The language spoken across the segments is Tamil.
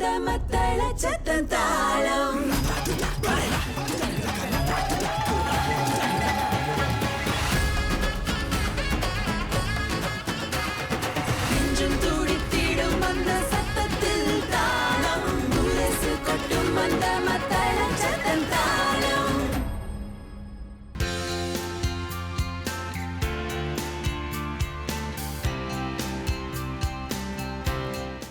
மந்த மத்தள சத்தம் தாளம் நெஞ்சும் துடித்திடும் அந்த சத்தத்தில் தாளம் முரசு கொட்டும் மந்த மத்தள சத்தம் தாளம்.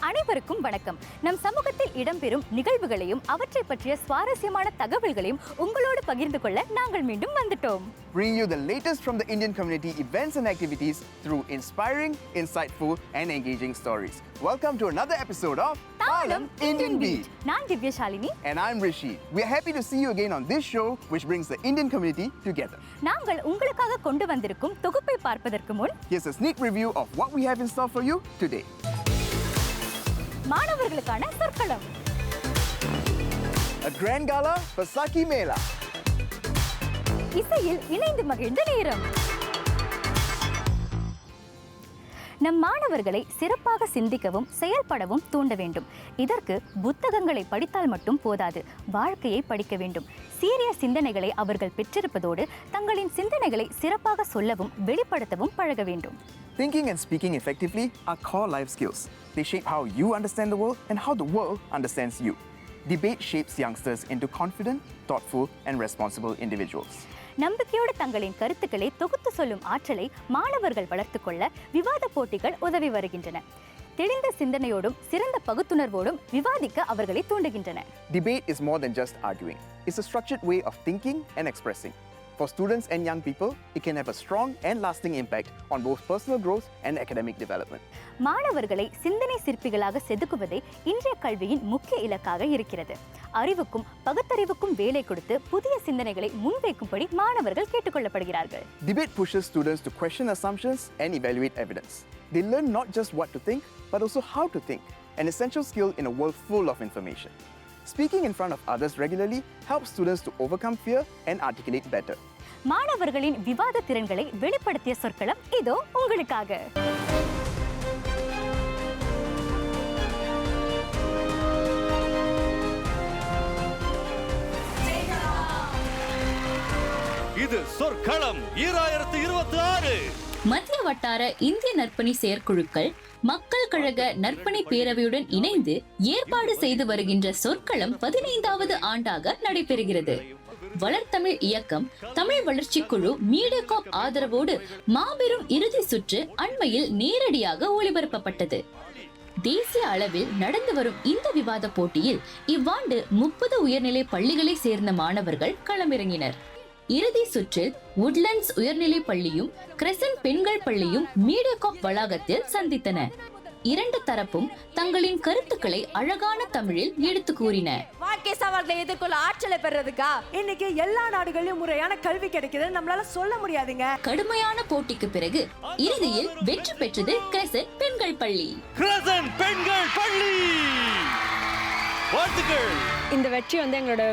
அனைவருக்கும் வணக்கம். நம் சமூகத்தில் இடம்பெறும் நிகழ்வுகளையும் அவற்றை பற்றிய சுவாரஸ்யமான தகவல்களையும் உங்களோடு பகிர்ந்து கொள்ள நாங்கள் மீண்டும் வந்துட்டோம். Bring you the latest from the Indian community events and activities through inspiring, insightful and engaging stories. Welcome to another episode of Thalam Indian Beat. நான் திவ்யசாலினி. And I'm Rishi. We are happy to see you again on this show which brings the Indian community together. நாங்கள் உங்களுக்காக கொண்டு வந்திருக்கும் தொகுப்பை பார்ப்பதற்கு முன் Here's a sneak review of what we have in store for you today. மாணவர்களுக்கான சொற்களம். A grand gala for Saki Mela. இசையில் இணைந்து மகிழ்ந்த நேரம். நம் மாணவர்களை சிறப்பாக சிந்திக்கவும் செயல்படவும் தூண்ட வேண்டும். இதற்கு புத்தகங்களை படித்தால் மட்டும் போதாது, வாழ்க்கையை படிக்க வேண்டும். சீரிய சிந்தனைகளை அவர்கள் பெற்றிருப்பதோடு தங்களின் சிந்தனைகளை சிறப்பாக சொல்லவும் வெளிப்படுத்தவும் பழக வேண்டும். Thinking and speaking effectively are core life skills. They shape how you understand the world and how the world understands you. Debate shapes youngsters into confident, thoughtful and responsible individuals. நம்பிக்கையோடு தங்களின் கருத்துக்களை தொகுத்து சொல்லும் ஆற்றலை மாணவர்கள் வளர்த்துக்கொள்ள விவாத போட்டிகள் உதவி வருகின்றன. தெளிந்த சிந்தனையோடும் சிறந்த பகுத்துணர்வோடும் விவாதிக்க அவர்களை தூண்டுகின்றன. Debate is more than just arguing. It's a structured way of thinking and expressing. For students and young people, it can have a strong and lasting impact on both personal growth and academic development. மாணவர்களை சிந்தனை சிற்பிகளாக செதுக்குவதே இன்றைய கல்வியின் முக்கிய இலக்காக இருக்கிறது. அறிவுக்கும் பகுத்தறிவுக்கும் வேலை கொடுத்து புதிய சிந்தனைகளை முன்வைக்கும்படி மாணவர்கள் கேட்டுக்கொள்ளப்படுகிறார்கள். Debate pushes students to question assumptions and evaluate evidence. They learn not just what to think, but also how to think, an essential skill in a world full of information. Speaking in front of others regularly helps students to overcome fear and articulate better. மாணவர்களின் விவாத திறன்களை வெளிப்படுத்திய சொற்களம் இதோ உங்களுக்காக. இது சொற்களம் 2026. மத்திய வட்டார இந்திய நற்பணி செயற்குழுக்கள் மக்கள் கழக நற்பணி பேரவையுடன் இணைந்து ஏற்பாடு செய்து வருகின்ற சொற்களம் 15வது ஆண்டாக நடைபெறுகிறது. வளர்த்தமிழ் இயக்கம், தமிழ் வளர்ச்சி குழு, மீடியாகாப் ஆதரவோடு மாபெரும் இறுதி சுற்று அண்மையில் நேரடியாக ஒளிபரப்பப்பட்டது. தேசிய அளவில் நடந்து வரும் இந்த விவாத போட்டியில் இவ்வாண்டு 30 உயர்நிலை பள்ளிகளை சேர்ந்த மாணவர்கள் களமிறங்கினர். இறுதி சுற்றில் உட்லண்ட்ஸ் உயர்நிலை பள்ளியும் கிரெசன்ட் பெண்கள் பள்ளியும் மீடியாகாப் வளாகத்தில் சந்தித்தன. இரண்டு தரப்பும் தங்களின் கருத்துக்களை அழகான தமிழில் எடுத்து கூறின. வாழ்க்கை சவால்களை எதிர்கொள்ள ஆற்றலை பெறதுக்கா இன்னைக்கு எல்லா நாடுகளிலும் முறையான கல்வி கிடைக்குது நம்மளால சொல்ல முடியாதுங்க. கடுமையான போட்டிக்கு பிறகு இறுதியில் வெற்றி பெற்றது கிரெசன்ட் பெண்கள் பள்ளி. கிரெசன்ட் பெண்கள் பள்ளி வாழ்த்துக்கள். இந்த வெற்றி எங்களோட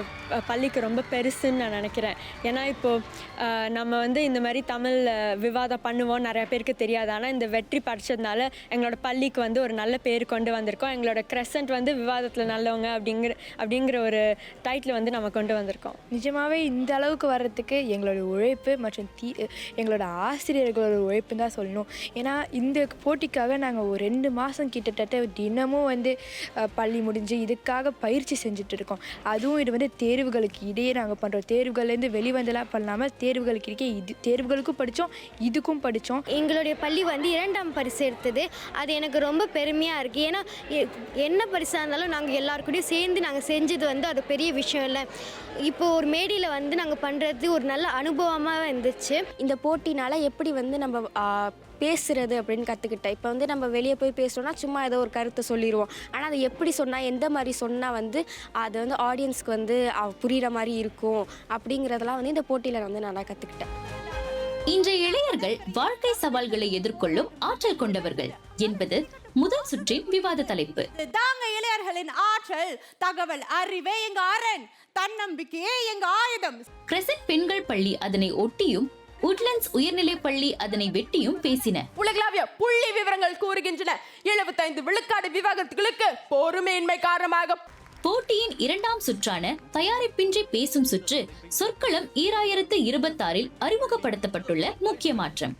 பள்ளிக்கு ரொம்ப பெருசுன்னு நான் நினைக்கிறேன். ஏன்னா இப்போது நம்ம இந்த மாதிரி தமிழ் விவாதம் பண்ணுவோம், நிறைய பேருக்கு தெரியாது. ஆனால் இந்த வெற்றி படித்ததுனால எங்களோட பள்ளிக்கு ஒரு நல்ல பேர் கொண்டு வந்திருக்கோம். எங்களோட கிரெசன்ட் விவாதத்தில் நல்லவங்க அப்படிங்கிற ஒரு டைட்டில் நம்ம கொண்டு வந்திருக்கோம். நிஜமாகவே இந்த அளவுக்கு வர்றதுக்கு எங்களோட உழைப்பு மற்றும் எங்களோட ஆசிரியர்களோட உழைப்பு தான் சொல்லணும். ஏன்னா இந்த போட்டிக்காக நாங்கள் ஒரு 2 மாதம் கிட்டத்தட்ட தினமும் பள்ளி முடிஞ்சு இதுக்காக பயிற்சி செஞ்சுட்டு இருக்கோம். அதுவும் இது தேர்வுகளுக்கு இடையே நாங்கள் பண்ணுறோம். தேர்வுகள்லேருந்து வெளிவந்தெல்லாம் பண்ணாமல் தேர்வுகளுக்கு இருக்கே தேர்வுகளுக்கும் படித்தோம், இதுக்கும் படித்தோம். எங்களுடைய பள்ளி 2ஆம் பரிசு எடுத்தது. அது எனக்கு ரொம்ப பெருமையாக இருக்குது. ஏன்னா என்ன பரிசாக இருந்தாலும் நாங்கள் எல்லாருக்கூடையும் சேர்ந்து நாங்கள் செஞ்சது அது பெரிய விஷயம் இல்லை. இப்போ ஒரு மேடையில் நாங்கள் பண்ணுறது ஒரு நல்ல அனுபவமாக இருந்துச்சு. இந்த போட்டினால் எப்படி நம்ம பேசுகிறது அப்படின்னு கற்றுக்கிட்டேன். இப்போ நம்ம வெளியே போய் பேசுகிறோன்னா சும்மா ஏதோ ஒரு கருத்தை சொல்லிடுவோம். ஆனால் அதை எப்படி சொன்னால், எந்த மாதிரி சொன்னால் அது ஆடியன்ஸ்க்கு புரிகிற மாதிரி இருக்கும் அப்படிங்கிறதெல்லாம் இந்த போட்டியில் நான் கற்றுக்கிட்டேன். இன்றைய இளைஞர்கள் வாழ்க்கை சவால்களை எதிர்கொள்ளும் ஆற்றல் கொண்டவர்கள் என்பது முதல் சுற்றின் விவாத தலைப்பு. தாங்க இளைஞர்களின் ஆற்றல், தகவல் அறிவே எங்க அரண், தன்னம்பிக்கையே எங்க ஆயுதம். கிரெசன்ட் பெண்கள் பள்ளி அதனை ஒட்டியும் உட்லண்ட்ஸ் உயர்நிலைப்பள்ளி அதனை வெட்டியும் பேசின. உலகளாவிய புள்ளி விவரங்கள் கூறுகின்றன 75 விழுக்காடு விவாகரத்துகளுக்கு பொறுமையின்மை காரணமாக. போட்டியின் 2ஆம் சுற்றான தயாரிப்பின்றி பேசும் சுற்று சொற்களம் 2026 அறிமுகப்படுத்தப்பட்டுள்ள முக்கிய மாற்றம்.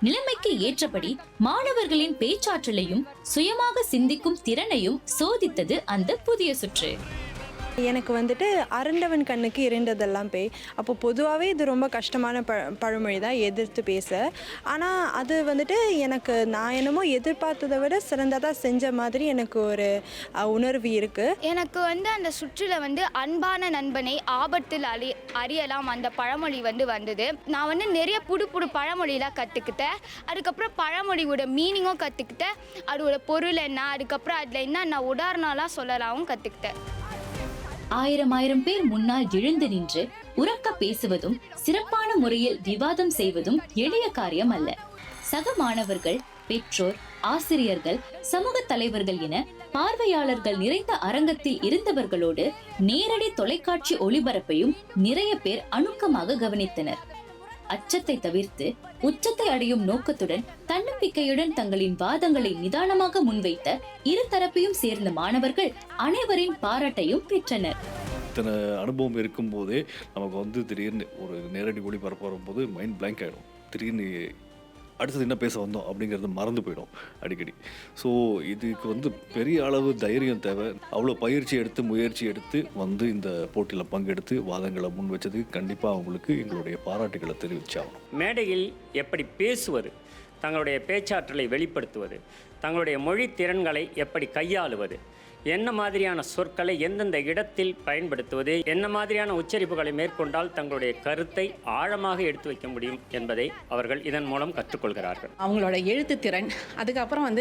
நிலைமைக்கு ஏற்றபடி மாணவர்களின் பேச்சாற்றலையும் சுயமாக சிந்திக்கும் திறனையும் சோதித்தது அந்த புதிய சுற்று. எனக்கு வந்துட்டு அரண்டவன் கண்ணுக்கு இரண்டதெல்லாம் பேய். அப்போ பொதுவாகவே இது ரொம்ப கஷ்டமான பழமொழி தான், எதிர்த்து பேச. ஆனால் அது வந்துட்டு எனக்கு நான் என்னமோ எதிர்பார்த்ததை விட சிறந்ததாக செஞ்ச மாதிரி எனக்கு ஒரு உணர்வு இருக்குது. எனக்கு அந்த சுற்றில் அன்பான நண்பனை ஆபத்தில் அறியலாம் அந்த பழமொழி வந்தது. நான் நிறைய புது பழமொழியெலாம் கற்றுக்கிட்டேன். அதுக்கப்புறம் பழமொழியோட மீனிங்கும் கற்றுக்கிட்டேன். அதோட பொருள் என்ன, அதுக்கப்புறம் அதில் என்ன நான் உதாரணம்லாம் சொல்லலாமும் கற்றுக்கிட்டேன். ஆயிரம் பேர் முன்னால் எழுந்து நின்று உரக்க பேசுவதும் சிறப்பான முறையில் விவாதம் செய்வதும் எளிய காரியம் அல்ல. சக மாணவர்கள், பெற்றோர், ஆசிரியர்கள், சமூக தலைவர்கள் என பார்வையாளர்கள் நிறைந்த அரங்கத்தில் இருந்தவர்களோடு நேரடி தொலைக்காட்சி ஒளிபரப்பையும் நிறைய பேர் அணுக்கமாக கவனித்தனர். அச்சத்தை தவிர்த்து உச்சத்தை அடையும் நோக்கத்துடன் தன்னம்பிக்கையுடன் தங்களின் வாதங்களை நிதானமாக முன்வைத்த இரு தரப்பையும் சேர்ந்த மாணவர்கள் அனைவரின் பாராட்டையும் பெற்றனர். இத்தனை அனுபவம் இருக்கும் போதே நமக்கு திடீர்னு ஒரு நேரடி ஒளிபரப்பு வரும்போது மைண்ட் பிளாங்க் ஆகிடும். திடீர்னு அடுத்தது என்ன பேச வந்தோம் அப்படிங்கிறது மறந்து போயிடும் அடிக்கடி. ஸோ இதுக்கு பெரிய அளவு தைரியம் தேவை. அவ்வளோ பயிற்சி எடுத்து முயற்சி எடுத்து இந்த போட்டியில் பங்கெடுத்து வாதங்களை முன் வச்சதுக்கு கண்டிப்பாக அவங்களுக்கு எங்களுடைய பாராட்டுகளை தெரிவிச்சாகணும். மேடையில் எப்படி பேசுவது, தங்களுடைய பேச்சாற்றலை வெளிப்படுத்துவது, தங்களுடைய மொழி திறன்களை எப்படி கையாளுவது, என்ன மாதிரியான சொற்களை எந்தெந்த இடத்தில் பயன்படுத்துவது, என்ன மாதிரியான உச்சரிப்புகளை மேற்கொண்டால் தங்களுடைய கருத்தை ஆழமாக எடுத்து வைக்க முடியும் என்பதை அவர்கள் இதன் மூலம் கற்றுக்கொள்கிறார்கள். அவங்களோட எழுத்து திறன், அதுக்கப்புறம்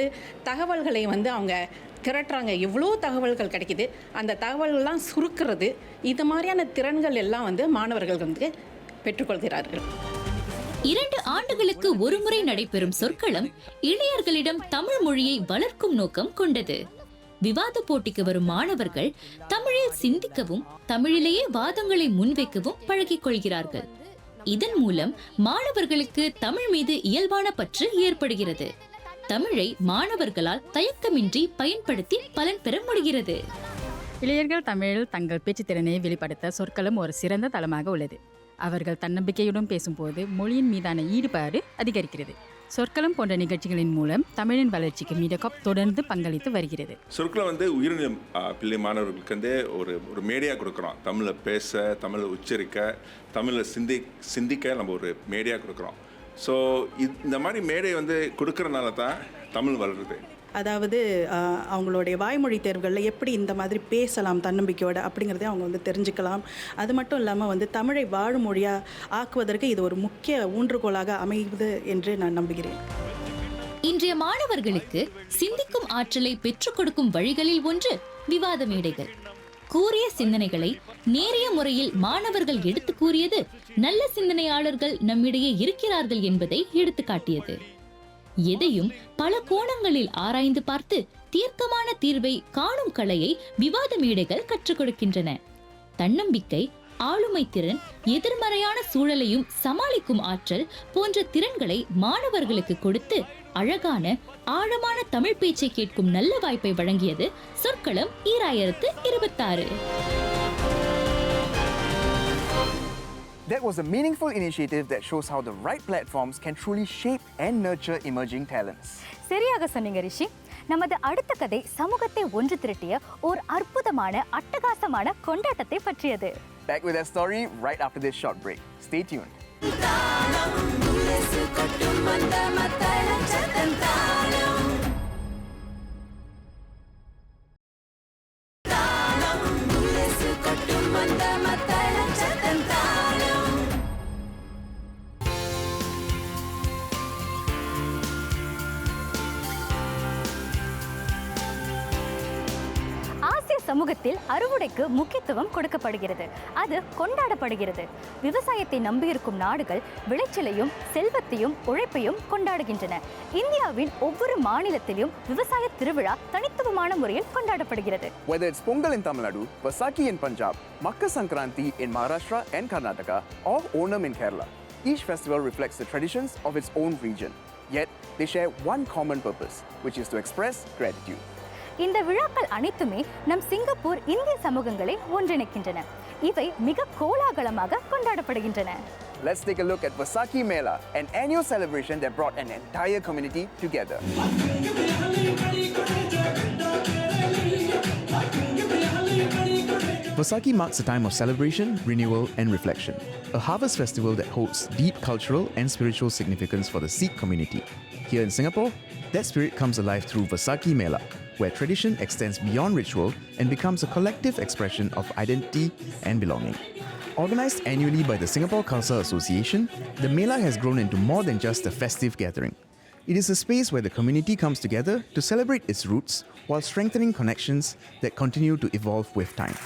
தகவல்களை அவங்க திரட்டுறாங்க. எவ்வளோ தகவல்கள் கிடைக்குது, அந்த தகவல்கள்லாம் சுருக்கிறது, இது மாதிரியான திறன்கள் எல்லாம் மாணவர்கள் பெற்றுக்கொள்கிறார்கள். 2 ஆண்டுகளுக்கு ஒரு முறை நடைபெறும் சொற்களம் இளைஞர்களிடம் தமிழ் மொழியை வளர்க்கும் நோக்கம் கொண்டது. விவாத போட்டிக்கு வரும் மாணவர்கள் தமிழில் சிந்திக்கவும் தமிழிலேயே வாதங்களை முன்வைக்கவும் பழகிக் கொள்கிறார்கள். இதன் மூலம் மாணவர்களுக்கு தமிழ் மீது இயல்பான பற்று ஏற்படுகிறது. தமிழை மாணவர்களால் தயக்கமின்றி பயன்படுத்தி பலன் பெற முடிகிறது. இளைஞர்கள் தமிழில் தங்கள் பேச்சு திறனை வெளிப்படுத்த சொற்களம் ஒரு சிறந்த தளமாக உள்ளது. அவர்கள் தன்னம்பிக்கையுடன் பேசும்போது மொழியின் மீதான ஈடுபாடு அதிகரிக்கிறது. சொற்களம் போன்ற நிகழ்ச்சிகளின் மூலம் தமிழின் வளர்ச்சிக்கு மீடியாகாப் தொடர்ந்து பங்களித்து வருகிறது. சொற்களம் உயிரின பிள்ளை மாணவர்களுக்கு ஒரு மேடையாக கொடுக்குறோம். தமிழை பேச, தமிழை உச்சரிக்க, தமிழை சிந்திக்க நம்ம ஒரு மேடையாக கொடுக்குறோம். ஸோ இந்த மாதிரி மேடை கொடுக்கறனால தான் தமிழ் வளருது. அதாவது அவங்களுடைய வாய்மொழி தேர்வுகளில் எப்படி இந்த மாதிரி பேசலாம் தன்னம்பிக்கையோடு அப்படிங்கிறதே அவங்க தெரிஞ்சுக்கலாம். அது மட்டும் இல்லாமல் தமிழை வாழும் மொழியாக ஆக்குவதற்கு இது ஒரு முக்கிய ஊன்றுகோலாக அமைவது என்று நான் நம்புகிறேன். இன்றைய மாணவர்களுக்கு சிந்திக்கும் ஆற்றலை பெற்றுக் கொடுக்கும் வழிகளில் ஒன்று விவாத மேடைகள். கூறிய சிந்தனைகளை நேரிய முறையில் மாணவர்கள் எடுத்து கூறியது நல்ல சிந்தனையாளர்கள் நம்மிடையே இருக்கிறார்கள் என்பதை எடுத்து காட்டியது. எதையும் பல கோணங்களில் ஆராய்ந்து பார்த்து தீர்க்கமான தீர்வை காணும் கலையை விவாத மேடைகள் கற்றுக் கொடுக்கின்றன. தன்னம்பிக்கை, ஆளுமை திறன், எதிர்மறையான சூழலையும் சமாளிக்கும் ஆற்றல் போன்ற திறன்களை மாணவர்களுக்கு கொடுத்து அழகான ஆழமான தமிழ் பேச்சை கேட்கும் நல்ல வாய்ப்பை வழங்கியது சொற்களம் 2026. That was a meaningful initiative that shows how the right platforms can truly shape and nurture emerging talents. சரியாக சொன்னீங்க ரிஷி. நமது அடுத்த கதை சமூகத்தை ஒன்று திரட்டிய ஒரு அற்புதமான அட்டகாசமான கொண்டாட்டத்தை பற்றியது. Back with that story right after this short break. Stay tuned. சமூகத்தில் அறுவடைக்கு முக்கியத்துவம் கொடுக்கப்படுகிறது. அது கொண்டாடப்படுகிறது. விவசாயத்தை நம்பியிருக்கும் நாடுகள் விளைச்சலையும் செல்வத்தையும் உழைப்பையும் கொண்டாடுகின்றன. இந்தியாவின் ஒவ்வொரு மாநிலத்திலும் விவசாய திருவிழா தனித்துவமான முறையில் கொண்டாடப்படுகிறது. Whether it's Pongal in Tamil Nadu, Vaisakhi in Punjab, Makar Sankranti in Maharashtra and Karnataka, or Onam in Kerala, Each festival reflects the traditions of its own region, yet they share one common purpose, which is to express gratitude. இந்த விழாக்கள் அனைத்துமே நம் சிங்கப்பூர் இந்திய சமூகங்களை ஒன்றிணைக்கின்றன. இவை மிக கோலாகலமாக கொண்டாடப்படுகின்றன. Let's take a look at Vaisakhi Mela, an annual celebration that brought an entire community together. Vaisakhi marks a time of celebration, renewal, and reflection. A harvest festival that holds deep cultural and spiritual significance for the Sikh community. Here in Singapore, that spirit comes alive through Vaisakhi Mela, where tradition extends beyond ritual and becomes a collective expression of identity and belonging. Organized annually by the Singapore Khalsa Association, the Mela has grown into more than just a festive gathering. It is a space where the community comes together to celebrate its roots while strengthening connections that continue to evolve with time.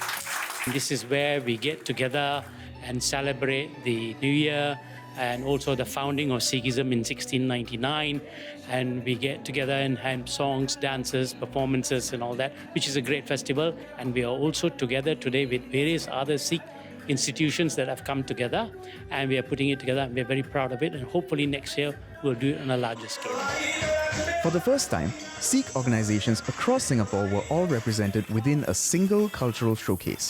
This is where we get together and celebrate the New Year and also the founding of Sikhism in 1699. And we get together and have songs, dances, performances and all that, which is a great festival. And we are also together today with various other Sikh institutions that have come together, and we are putting it together, and we're very proud of it, and hopefully next year we'll do it on a larger scale. For the first time, Sikh organizations across Singapore were all represented within a single cultural showcase,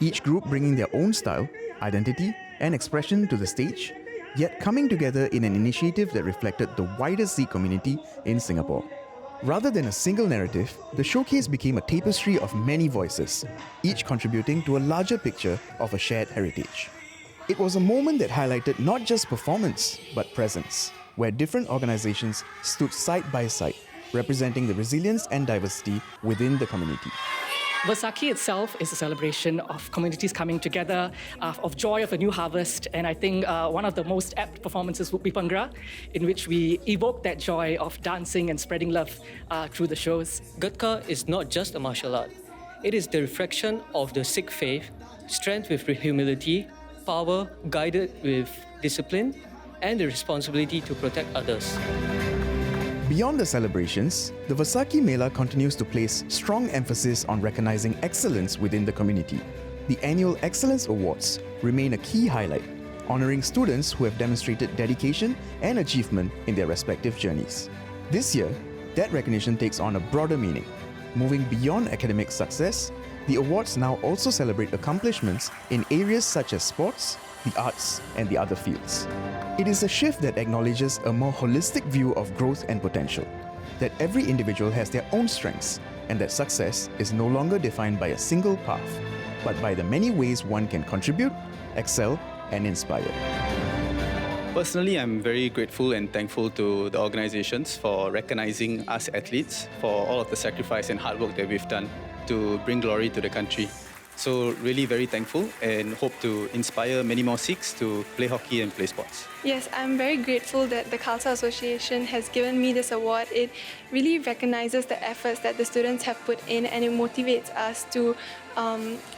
each group bringing their own style, identity, and expression to the stage, yet coming together in an initiative that reflected the wider Sikh community in Singapore. Rather than a single narrative, the showcase became a tapestry of many voices, each contributing to a larger picture of a shared heritage. It was a moment that highlighted not just performance, but presence, where different organizations stood side by side, representing the resilience and diversity within the community. Vaisakhi itself is a celebration of communities coming together, of joy of a new harvest, and I think one of the most apt performances would be Bhangra, in which we evoke that joy of dancing and spreading love through the shows. Gatka is not just a martial art. It is the reflection of the Sikh faith, strength with humility, power guided with discipline, and the responsibility to protect others. Beyond the celebrations, the Vaisakhi Mela continues to place strong emphasis on recognizing excellence within the community. The annual Excellence Awards remain a key highlight, honoring students who have demonstrated dedication and achievement in their respective journeys. This year, that recognition takes on a broader meaning. Moving beyond academic success, the awards now also celebrate accomplishments in areas such as sports, the arts, and the other fields. It is a shift that acknowledges a more holistic view of growth and potential, that every individual has their own strengths, and that success is no longer defined by a single path, but by the many ways one can contribute, excel, and inspire. Personally, I'm very grateful and thankful to the organizations for recognizing us athletes for all of the sacrifice and hard work that we've done to bring glory to the country. So really very thankful and hope to inspire many more Sikhs to play hockey and play sports. Yes, I'm very grateful that the Khalsa Association has given me this award. It really recognizes the efforts that the students have put in, and it motivates us to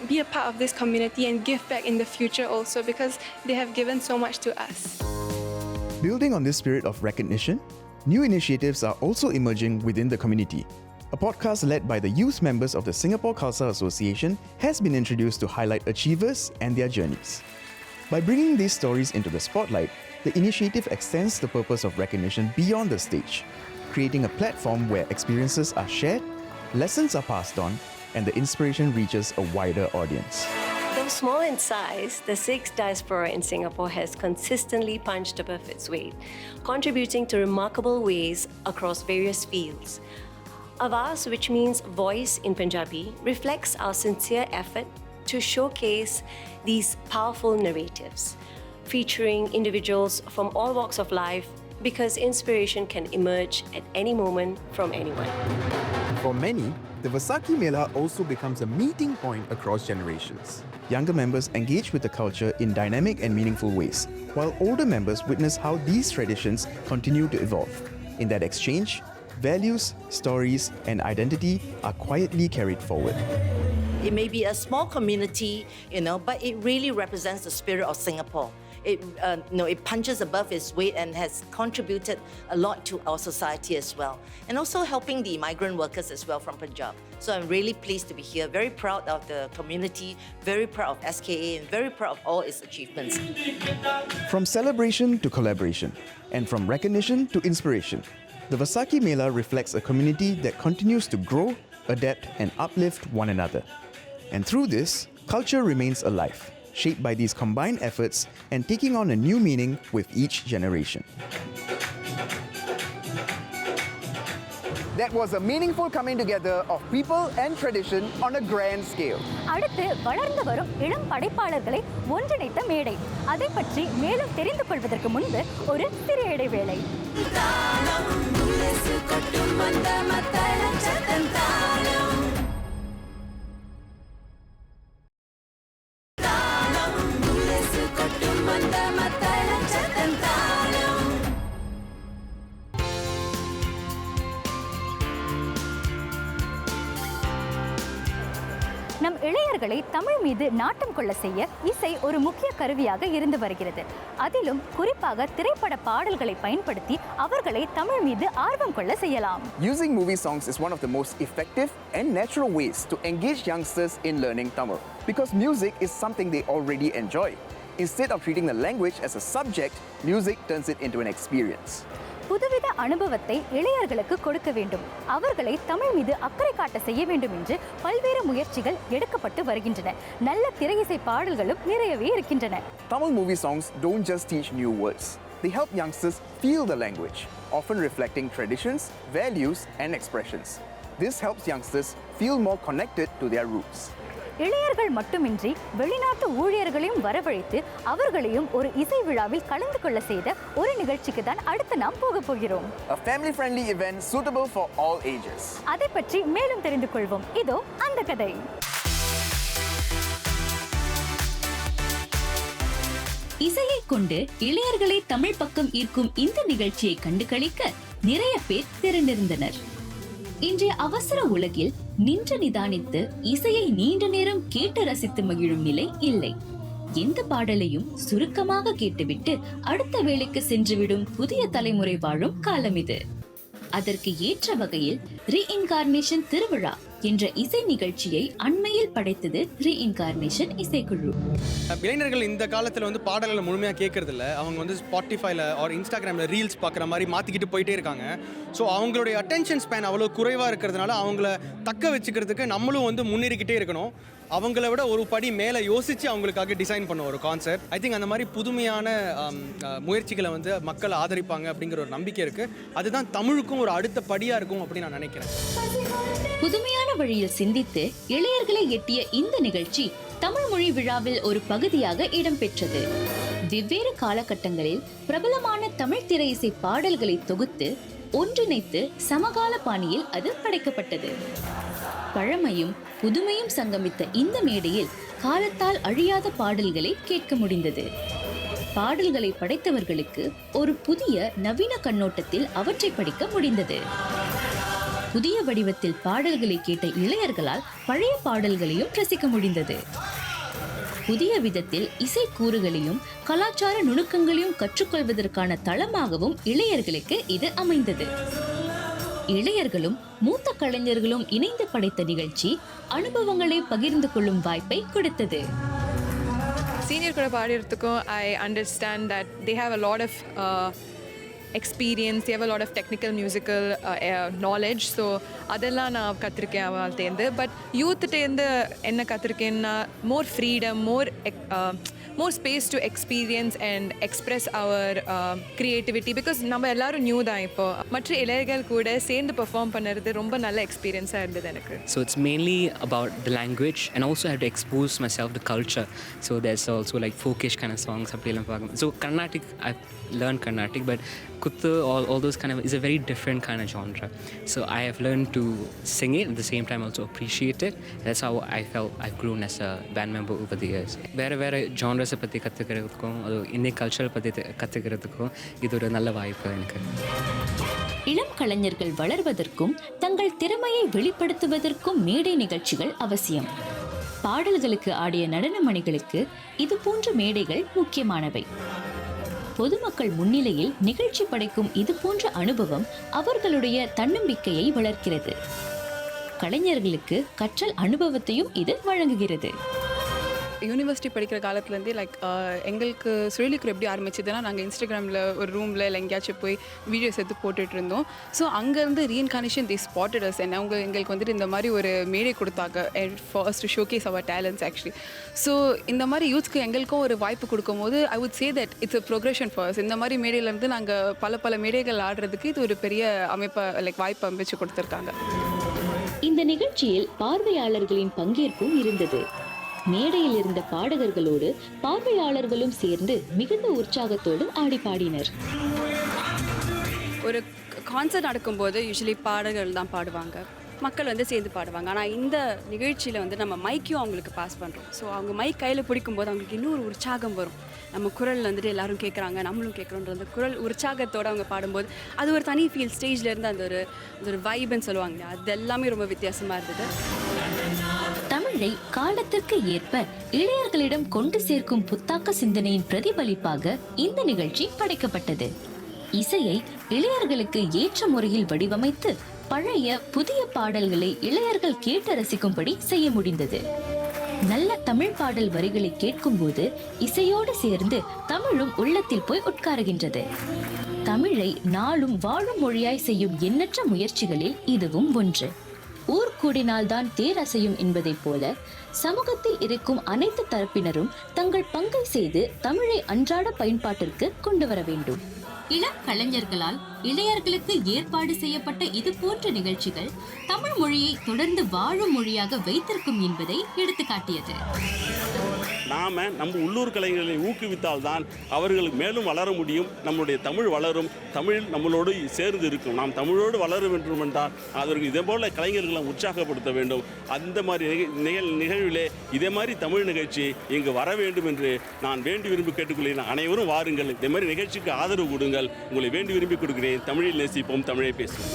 be a part of this community and give back in the future also, because they have given so much to us. Building on this spirit of recognition, new initiatives are also emerging within the community. A podcast led by the youth members of the Singapore Khalsa Association has been introduced to highlight achievers and their journeys. By bringing these stories into the spotlight, the initiative extends the purpose of recognition beyond the stage, creating a platform where experiences are shared, lessons are passed on, and the inspiration reaches a wider audience. Though small in size, the Sikh diaspora in Singapore has consistently punched above its weight, contributing to remarkable ways across various fields. Avaz, which means voice in Punjabi, reflects our sincere effort to showcase these powerful narratives, featuring individuals from all walks of life, because inspiration can emerge at any moment from anyone. For many, the Vaisakhi Mela also becomes a meeting point across generations. Younger members engage with the culture in dynamic and meaningful ways, while older members witness how these traditions continue to evolve. In that exchange, values, stories, and identity are quietly carried forward. It may be a small community, but it really represents the spirit of Singapore. it punches above its weight and has contributed a lot to our society as well. And also helping the migrant workers as well from Punjab. So I'm really pleased to be here, very proud of the community, very proud of SKA, and very proud of all its achievements. From celebration to collaboration, and from recognition to inspiration, the Vaisakhi Mela reflects a community that continues to grow, adapt, and uplift one another. And through this, culture remains alive, shaped by these combined efforts and taking on a new meaning with each generation. That was a meaningful coming together of people and tradition on a grand scale. அடுத்து வளர்ந்து வரும் இளம் படைப்பாளர்களை ஒன்றிணைத்த மேடை. அதை பற்றி மேலும் தெரிந்து கொள்வதற்கு முன்பு ஒரு சிறிய இடைவேளை. நம் இளையர்களை தமிழ் மீது நாட்டம் கொள்ள செய்ய இசை ஒரு முக்கிய கருவியாக இருந்து வருகிறது. அதிலும் குறிப்பாக திரைப்பட பாடல்களை பயன்படுத்தி அவர்களை தமிழ் மீது ஆர்வம் கொள்ள செய்யலாம். Using movie songs is one of the most effective and natural ways to engage youngsters in learning Tamil, because music is something they already enjoy. Instead of treating the language as a subject, music turns it into an experience. புதுவித அனுபவத்தை இளையர்களுக்கு கொடுக்க வேண்டும், அவர்களை தமிழ் மீது அக்கறை காட்ட செய்ய வேண்டும் என்று பல்வேறு முயற்சிகள் எடுக்கப்பட்டு வருகின்றன. நல்ல திரையிசை பாடல்களும் நிறையவே இருக்கின்றன. Tamil movie songs don't just teach new words. They help youngsters feel the language, often reflecting traditions, values, and expressions. This helps youngsters feel more connected to their roots. இளையர்கள் மட்டுமின்றி வெளிநாட்டு ஊழியர்களையும் வரவழைத்து அவர்களையும் ஒரு இசை விழாவில் கலந்து கொள்ள செய்த ஒரு நிகழ்ச்சிக்கு தான் அடுத்து நாம் போக போகிறோம். A family-friendly event suitable for all ages. அதை பற்றி மேலும் தெரிந்து கொள்வோம். இதோ அந்த கதை. இசையை கொண்டு இளையர்களை தமிழ் பக்கம் ஈர்க்கும் இந்த நிகழ்ச்சியை கண்டு களிக்க நிறைய பேர் திரண்டிருந்தனர். இன்றைய அவசர உலகில் நின்று நிதானித்து இசையை நீண்ட நேரம் கேட்டு ரசித்து மகிழும் நிலை இல்லை. எந்த பாடலையும் சுருக்கமாக கேட்டுவிட்டு அடுத்த வேலைக்கு சென்றுவிடும் புதிய தலைமுறை வாழும் காலம் இது. அதற்கு ஏற்ற வகையில் ரீஇன்கார்னேஷன் திருவிழா என்ற இசை நிகழ்ச்சியை அண்மையில் படைத்தது ரீஇன்கார்னேஷன் இசைக்குழு. இளைஞர்கள் இந்த காலத்தில் வந்து பாடல்களை முழுமையாக கேட்கறது இல்லை. அவங்க வந்து ஸ்பாட்டிஃபைல ஒரு இன்ஸ்டாகிராமில் ரீல்ஸ் பார்க்குற மாதிரி மாற்றிக்கிட்டு போயிட்டே இருக்காங்க. ஸோ அவங்களுடைய அட்டென்ஷன் ஸ்பேன் அவ்வளோ குறைவாக இருக்கிறதுனால அவங்கள தக்க வச்சுக்கிறதுக்கு நம்மளும் வந்து முன்னேறிக்கிட்டே இருக்கணும். அவங்கள விட ஒரு படி மேலே யோசித்து அவங்களுக்காக டிசைன் பண்ண ஒரு கான்செப்ட். ஐ திங்க் அந்த மாதிரி புதுமையான முயற்சிகளை வந்து மக்கள் ஆதரிப்பாங்க அப்படிங்கிற ஒரு நம்பிக்கை இருக்குது. அதுதான் தமிழுக்கும் ஒரு அடுத்த படியாக இருக்கும் அப்படின்னு நான் நினைக்கிறேன். புதுமையான வழியில் சிந்தித்து இளையர்களை எட்டிய இந்த நிகழ்ச்சி தமிழ் மொழி விழாவில் ஒரு பகுதியாக இடம்பெற்றது. வெவ்வேறு காலகட்டங்களில் பிரபலமான தமிழ் திரை இசை பாடல்களை தொகுத்து ஒன்றிணைத்து சமகால பாணியில் அது படைக்கப்பட்டது. பழமையும் புதுமையும் சங்கமித்த இந்த மேடையில் காலத்தால் அழியாத பாடல்களை கேட்க முடிந்தது. பாடல்களை படைத்தவர்களுக்கு ஒரு புதிய நவீன கண்ணோட்டத்தில் அவற்றை படிக்க முடிந்தது. புதிய வடிவத்தில் பாடல்களை கேட்ட இளையர்களால் பழைய பாடல்களையும் ரசிக்க முடிந்தது. புதிய விதத்தில் இசை கூறுகளையும் கலாச்சார நுணுக்கங்களையும் கற்றுக்கொள்வதற்கான தளமாகவும் இளையர்களுக்கு இது அமைந்தது. இளையர்களும் மூத்த கலைஞர்களும் இணைந்து படைத்த நிகழ்ச்சி அனுபவங்களை பகிர்ந்து கொள்ளும் வாய்ப்பை கொடுத்தது. சீனியர் கூட பாடுறதுக்கும் I understand that they have a lot of experience, they have a lot of technical musical knowledge. So அதெல்லாம் நான் கற்றுருக்கேன் அவள்கிட்டேருந்து. பட் யூத்துட்டேருந்து என்ன கற்றுருக்கேன்னா more freedom, more space to experience and express our creativity, because நம்ம எல்லாரும் நியூ தான். இப்போ மற்ற இளையர்கள் கூட சேர்ந்து பெர்ஃபார்ம் பண்ணுறது ரொம்ப நல்ல எக்ஸ்பீரியன்ஸாக இருந்தது எனக்கு. So it's mainly about the language, and also I have to expose myself to culture. So there's also like folkish kind of songs. So Carnatic, I've learned Carnatic, but Kuthu, all those kind of is a very different kind of genre. So I have learned to sing it, at the same time also appreciate it. That's how I felt I've grown as a band member over the years. வேறு genres பற்றி கற்றுக்கிறதுக்கும் அது இன்னைக்கு கல்ச்சரை பற்றி கற்றுக்கிறதுக்கும் இது ஒரு நல்ல வாய்ப்பு எனக்கு. இளம் கலைஞர்கள் வளர்வதற்கும் தங்கள் திறமையை வெளிப்படுத்துவதற்கும் மேடை நிகழ்ச்சிகள் அவசியம். பாடல்களுக்கு ஆடிய நடன மணிகளுக்கு இது போன்ற மேடைகள் முக்கியமானவை. பொதுமக்கள் முன்னிலையில் நிகழ்ச்சி படைக்கும் இது போன்ற அனுபவம் அவர்களுடைய தன்னம்பிக்கையை வளர்க்கிறது. கலைஞர்களுக்கு கற்றல் அனுபவத்தையும் இது வழங்குகிறது. யூனிவர்சிட்டி படிக்கிற காலத்துலேருந்தே எங்களுக்கு சுழலிக்குரு எப்படி ஆரம்பிச்சதுன்னா, நாங்கள் இன்ஸ்டாகிராமில் ஒரு ரூமில் இல்லை எங்கேயாச்சும் போய் வீடியோஸ் எடுத்து போட்டுட்டு இருந்தோம். ஸோ அங்கேருந்து ரீஇன்கார்னேஷன் தி ஸ்பாட்டட் அஸ். எங்களுக்கு வந்துட்டு இந்த மாதிரி ஒரு மேடை கொடுத்தாங்க first to showcase our talents actually. So இந்த மாதிரி யூத்க்கு எங்களுக்கும் ஒரு வாய்ப்பு கொடுக்கும்போது I would say that it's a progression first. இந்த மாதிரி மேடையிலேருந்து நாங்கள் பல மேடைகள் ஆடுறதுக்கு இது ஒரு பெரிய அமைப்பை வாய்ப்பு அமைச்சு கொடுத்துருக்காங்க. இந்த நிகழ்ச்சியில் பார்வையாளர்களின் பங்கேற்பும் இருந்தது. மேடையில் இருந்த பாடகர்களோடு பார்வையாளர்களும் சேர்ந்து மிகுந்த உற்சாகத்தோடு ஆடி பாடினர். ஒரு கான்சர்ட் நடக்கும்போது யூஸ்வலி பாடகர்கள் தான் பாடுவாங்க, மக்கள் வந்து சேர்ந்து பாடுவாங்க. ஆனால் இந்த நிகழ்ச்சியில் வந்து நம்ம மைக்கையும் அவங்களுக்கு பாஸ் பண்ணுறோம். ஸோ அவங்க மைக் கையில் பிடிக்கும்போது அவங்களுக்கு இன்னும் ஒரு உற்சாகம் வரும். நம்ம குரல் வந்துட்டு எல்லாரும் கேட்குறாங்க, நம்மளும் கேட்குறோன்ற அந்த குரல் உற்சாகத்தோடு அவங்க பாடும்போது அது ஒரு தனி ஃபீல். ஸ்டேஜ்லேருந்து அந்த ஒரு வைப்னு சொல்லுவாங்க, அது எல்லாமே ரொம்ப வித்தியாசமாக இருந்தது. தமிழை காலத்திற்கு ஏற்ப இளையர்களிடம் கொண்டு சேர்க்கும் புத்தாக்க சிந்தனையின் பிரதிபலிப்பாக இந்த நிகழ்ச்சி படைக்கப்பட்டது. இசையை இளையர்களுக்கு ஏற்ற முறையில் வடிவமைத்து பழைய புதிய பாடல்களை இளையர்கள் கேட்டு ரசிக்கும்படி செய்ய முடிந்தது. நல்ல தமிழ் பாடல் வரிகளை கேட்கும் போது இசையோடு சேர்ந்து தமிழும் உள்ளத்தில் போய் உட்காருகின்றது. தமிழை நாளும் வாழும் மொழியாய் செய்யும் எண்ணற்ற முயற்சிகளில் இதுவும் ஒன்று. ஊர் கூடினால்தான் தேர் அசையும் என்பதைப் போல சமூகத்தில் இருக்கும் அனைத்து தரப்பினரும் தங்கள் பங்கை செய்து தமிழை அன்றாட பயன்பாட்டிற்கு கொண்டு வர வேண்டும். இளம் கலைஞர்களால் இளையர்களுக்கு ஏற்பாடு செய்யப்பட்ட இது போன்ற நிகழ்ச்சிகள் தமிழ் மொழியை தொடர்ந்து வாழும் மொழியாக வைத்திருக்கும் என்பதை எடுத்துக்காட்டியது. நாம் நம்ம உள்ளூர் கலைஞர்களை ஊக்குவித்தால்தான் அவர்களுக்கு மேலும் வளர முடியும். நம்முடைய தமிழ் வளரும், தமிழ் நம்மளோடு சேர்ந்து இருக்கும். நாம் தமிழோடு வளர வேண்டும் என்றால் அதற்கு இதே போல் கலைஞர்களை உற்சாகப்படுத்த வேண்டும். அந்த மாதிரி நிகழ்விலே இதே மாதிரி தமிழ் நிகழ்ச்சி இங்கு வர வேண்டும் என்று நான் வேண்டி விரும்பி கேட்டுக்கொள்கிறேன். அனைவரும் வாருங்கள், இதே மாதிரி நிகழ்ச்சிக்கு ஆதரவு கொடுங்கள். உங்களை வேண்டி விரும்பி கொடுக்கிறேன். தமிழில் நேசிப்போம், தமிழை பேசுவோம்.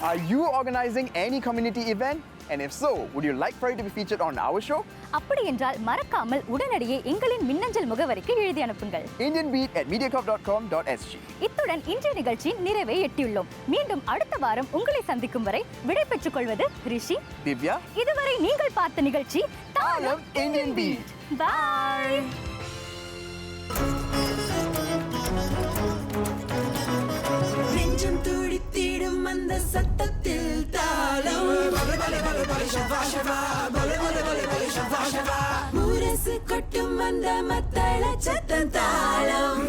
Are you organizing any community event? And if so, would you like for it to be featured on our show? அப்படி என்றால் மறக்காமல் உடனடியே எங்களின் மின்னஞ்சல் முகவரிக்கு எழுதி அனுப்புங்கள். indianbeat@mediacorp.com.sg. இத்துடன் இன்றைய நிகழ்ச்சி நிறைவை எட்டியுள்ளோம். மீண்டும் அடுத்த வாரம் உங்களை சந்திக்கும் வரை விடை பெற்றுக் கொள்வது ரிஷி, திவ்யா. இதுவரை நீங்கள் பார்த்த நிகழ்ச்சி தாளம் இந்தியன் பீட். பாய். நெஞ்சம் துடித்திடும் அந்த சத்தத்தில் தாளம் முரசு கொட்டும் அந்த மத்தள சத்தம் தாளம்.